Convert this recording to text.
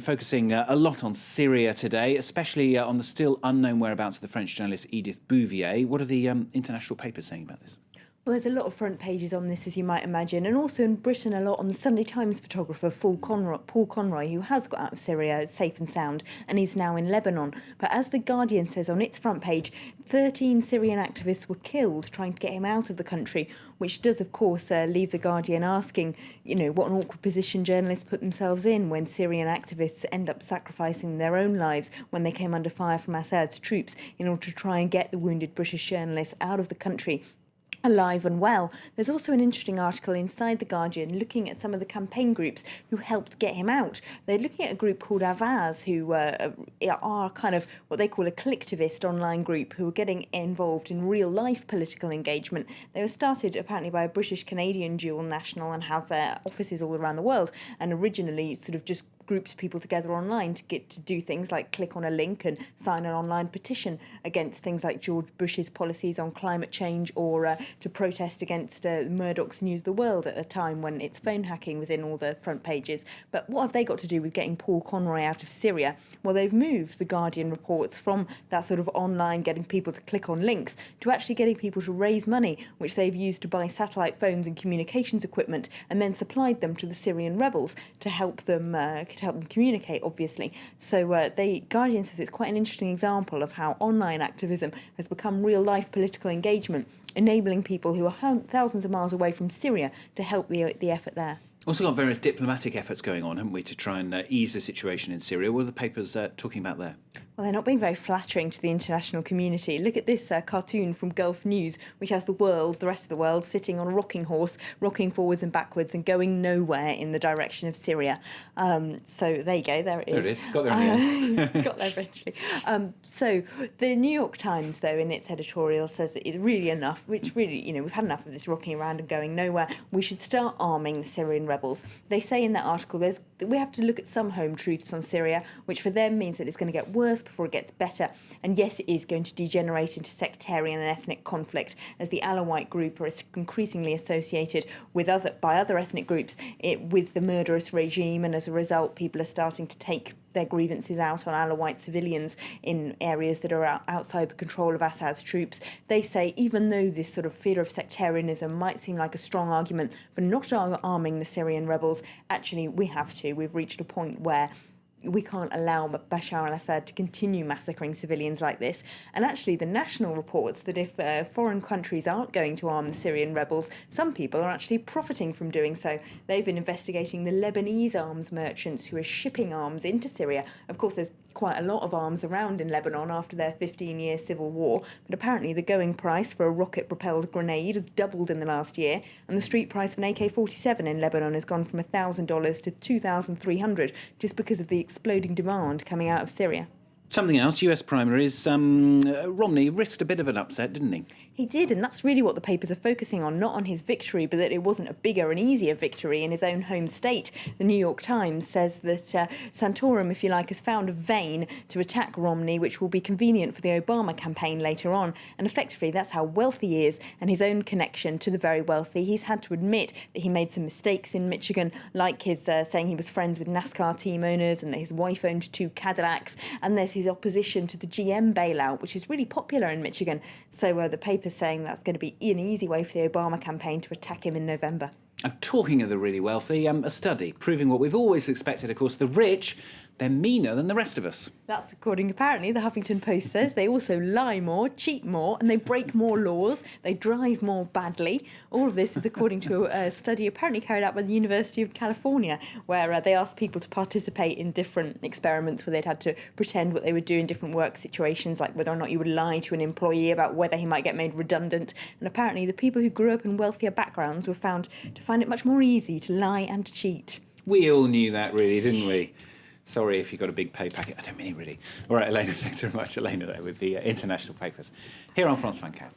We're focusing a lot on Syria today, especially on the still unknown whereabouts of the French journalist Edith Bouvier. What are the international papers saying about this? Well, there's a lot of front pages on this, as you might imagine, and also in Britain a lot on the Sunday Times photographer Paul Conroy, who has got out of Syria safe and sound, and he's now in Lebanon. But as The Guardian says on its front page, 13 Syrian activists were killed trying to get him out of the country, which does, of course, leave The Guardian asking, what an awkward position journalists put themselves in when Syrian activists end up sacrificing their own lives when they came under fire from Assad's troops in order to try and get the wounded British journalists out of the country alive and well. There's also an interesting article inside The Guardian looking at some of the campaign groups who helped get him out. They're looking at a group called Avaz, who are kind of what they call a collectivist online group who are getting involved in real-life political engagement. They were started apparently by a British-Canadian dual national and have offices all around the world, and originally sort of just groups of people together online to get to do things like click on a link and sign an online petition against things like George Bush's policies on climate change, or to protest against Murdoch's News of the World at the time when its phone hacking was in all the front pages. But what have they got to do with getting Paul Conroy out of Syria? Well, they've moved, The Guardian reports, from that sort of online getting people to click on links to actually getting people to raise money, which they've used to buy satellite phones and communications equipment, and then supplied them to the Syrian rebels to help them communicate, obviously. So the Guardian says it's quite an interesting example of how online activism has become real-life political engagement, enabling people who are thousands of miles away from Syria to help the effort there. Also got various diplomatic efforts going on, haven't we, to try and ease the situation in Syria. What are the papers talking about there? Well, they're not being very flattering to the international community. Look at this cartoon from Gulf News, which has the rest of the world, sitting on a rocking horse, rocking forwards and backwards and going nowhere in the direction of Syria. So there you go, there it is. There it is, got there in the end. Got there eventually. So the New York Times, though, in its editorial says that it's really enough, which really, we've had enough of this rocking around and going nowhere. We should start arming the Syrian rebels. They say in that article we have to look at some home truths on Syria, which for them means that it's going to get worse before it gets better. And yes, it is going to degenerate into sectarian and ethnic conflict, as the Alawite group are increasingly associated with by other ethnic groups with the murderous regime, and as a result people are starting to take their grievances out on Alawite civilians in areas that are outside the control of Assad's troops. They say even though this sort of fear of sectarianism might seem like a strong argument for not arming the Syrian rebels, actually we have to. We've reached a point where we can't allow Bashar al-Assad to continue massacring civilians like this. And actually the National reports that if foreign countries aren't going to arm the Syrian rebels, some people are actually profiting from doing so. They've been investigating the Lebanese arms merchants who are shipping arms into Syria. Of course, there's quite a lot of arms around in Lebanon after their 15-year civil war, but apparently the going price for a rocket-propelled grenade has doubled in the last year, and the street price of an AK-47 in Lebanon has gone from $1,000 to $2,300 just because of the exploding demand coming out of Syria. Something else, US primaries, Romney risked a bit of an upset, didn't he? He did, and that's really what the papers are focusing on, not on his victory, but that it wasn't a bigger and easier victory in his own home state. The New York Times says that Santorum, if you like, has found a vein to attack Romney, which will be convenient for the Obama campaign later on. And effectively, that's how wealthy he is, and his own connection to the very wealthy. He's had to admit that he made some mistakes in Michigan, like his saying he was friends with NASCAR team owners and that his wife owned 2 Cadillacs, and there's his opposition to the GM bailout, which is really popular in Michigan. So the paper's saying that's going to be an easy way for the Obama campaign to attack him in November. And talking of the really wealthy, a study proving what we've always expected, of course, the rich, they're meaner than the rest of us. That's according, apparently, the Huffington Post says. They also lie more, cheat more, and they break more laws. They drive more badly. All of this is according to a study apparently carried out by the University of California, where they asked people to participate in different experiments where they'd had to pretend what they would do in different work situations, like whether or not you would lie to an employee about whether he might get made redundant. And apparently the people who grew up in wealthier backgrounds were found to find it much more easy to lie and to cheat. We all knew that, really, didn't we? Sorry if you got a big pay packet. I don't mean really. All right, Elena, thanks very much. Elena there with the international papers here on France 24.